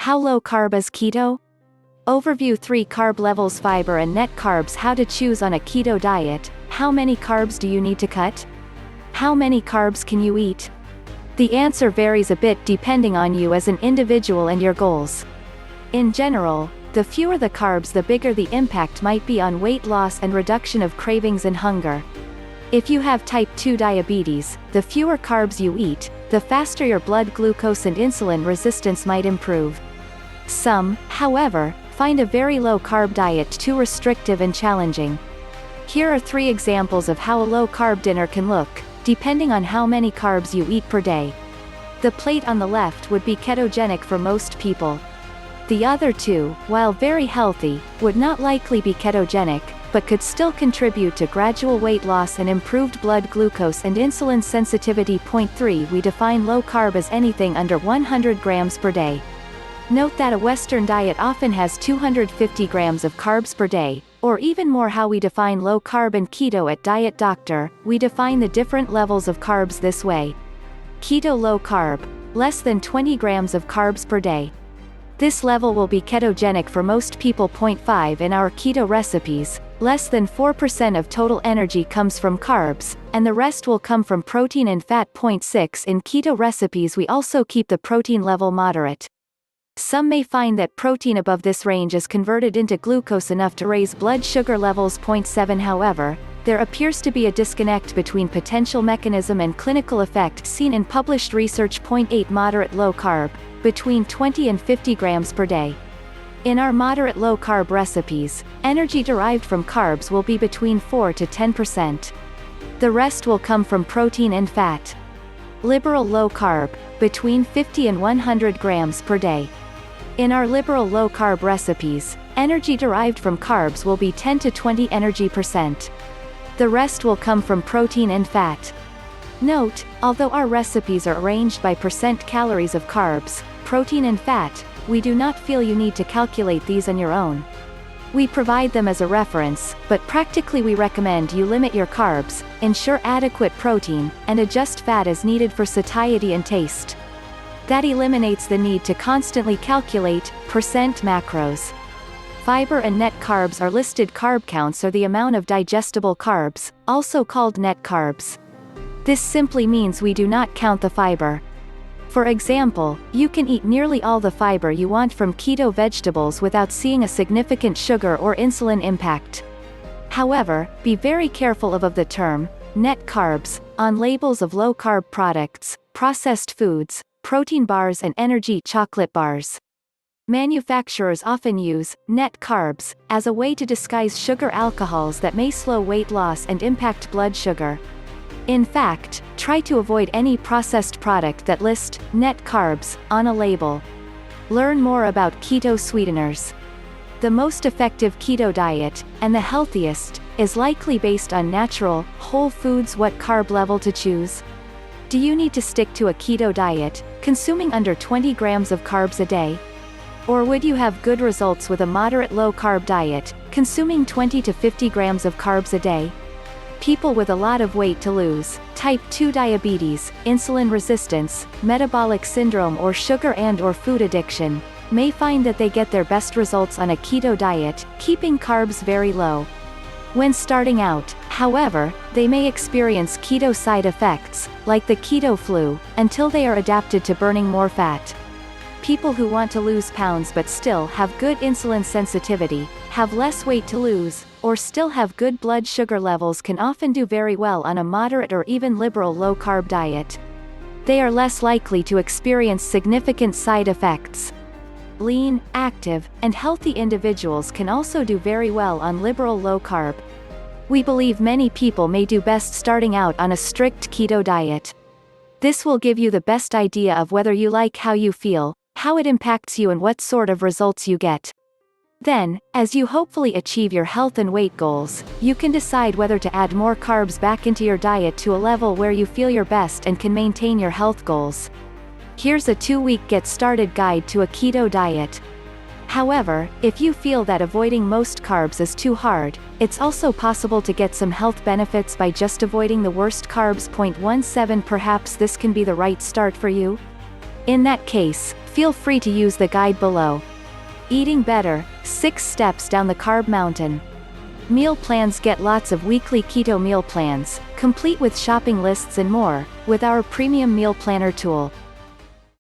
How low carb is keto? Overview: 3 carb levels, fiber and net carbs. How to choose on a keto diet. How many carbs do you need to cut? How many carbs can you eat? The answer varies a bit depending on you as an individual and your goals. In general, the fewer the carbs, the bigger the impact might be on weight loss and reduction of cravings and hunger. If you have type 2 diabetes, the fewer carbs you eat, the faster your blood glucose and insulin resistance might improve. Some, however, find a very low carb diet too restrictive and challenging. Here are 3 examples of how a low carb dinner can look, depending on how many carbs you eat per day. The plate on the left would be ketogenic for most people. The other 2, while very healthy, would not likely be ketogenic, but could still contribute to gradual weight loss and improved blood glucose and insulin sensitivity. Point 3: we define low carb as anything under 100 grams per day. Note that a Western diet often has 250 grams of carbs per day, or even more. How we define low carb and keto at Diet Doctor: we define the different levels of carbs this way. Keto low carb, less than 20 grams of carbs per day. This level will be ketogenic for most people. Point 5: in our keto recipes, less than 4% of total energy comes from carbs, and the rest will come from protein and fat. Point 6: in keto recipes we also keep the protein level moderate. Some may find that protein above this range is converted into glucose enough to raise blood sugar levels. Point 7: however, there appears to be a disconnect between potential mechanism and clinical effect seen in published research. Point 8: moderate low carb, between 20 and 50 grams per day. In our moderate low carb recipes, energy derived from carbs will be between 4 to 10%. The rest will come from protein and fat. Liberal low carb, between 50 and 100 grams per day. In our liberal low carb recipes, energy derived from carbs will be 10 to 20 energy percent. The rest will come from protein and fat. Note, although our recipes are arranged by percent calories of carbs, protein and fat, we do not feel you need to calculate these on your own. We provide them as a reference, but practically we recommend you limit your carbs, ensure adequate protein, and adjust fat as needed for satiety and taste. That eliminates the need to constantly calculate percent macros. Fiber and net carbs are listed. Carb counts are the amount of digestible carbs, also called net carbs. This simply means we do not count the fiber. For example, you can eat nearly all the fiber you want from keto vegetables without seeing a significant sugar or insulin impact. However, be very careful of the term net carbs on labels of low-carb products, processed foods, protein bars and energy chocolate bars. Manufacturers often use net carbs as a way to disguise sugar alcohols that may slow weight loss and impact blood sugar. In fact, try to avoid any processed product that lists net carbs on a label. Learn more about keto sweeteners. The most effective keto diet, and the healthiest, is likely based on natural, whole foods. What carb level to choose? Do you need to stick to a keto diet, consuming under 20 grams of carbs a day? Or would you have good results with a moderate low-carb diet, consuming 20 to 50 grams of carbs a day? People with a lot of weight to lose, type 2 diabetes, insulin resistance, metabolic syndrome or sugar and/or food addiction, may find that they get their best results on a keto diet, keeping carbs very low. When starting out, however, they may experience keto side effects, like the keto flu, until they are adapted to burning more fat. People who want to lose pounds but still have good insulin sensitivity, have less weight to lose, or still have good blood sugar levels can often do very well on a moderate or even liberal low-carb diet. They are less likely to experience significant side effects. Lean, active, and healthy individuals can also do very well on liberal low-carb. We believe many people may do best starting out on a strict keto diet. This will give you the best idea of whether you like how you feel, how it impacts you and what sort of results you get. Then, as you hopefully achieve your health and weight goals, you can decide whether to add more carbs back into your diet to a level where you feel your best and can maintain your health goals. Here's a 2-week get started guide to a keto diet. However, if you feel that avoiding most carbs is too hard, it's also possible to get some health benefits by just avoiding the worst carbs. 17 Perhaps this can be the right start for you? In that case, Feel free to use the guide below. Eating better, 6 steps down the carb mountain. Meal plans. Get lots of weekly keto meal plans, complete with shopping lists and more, with our premium meal planner tool.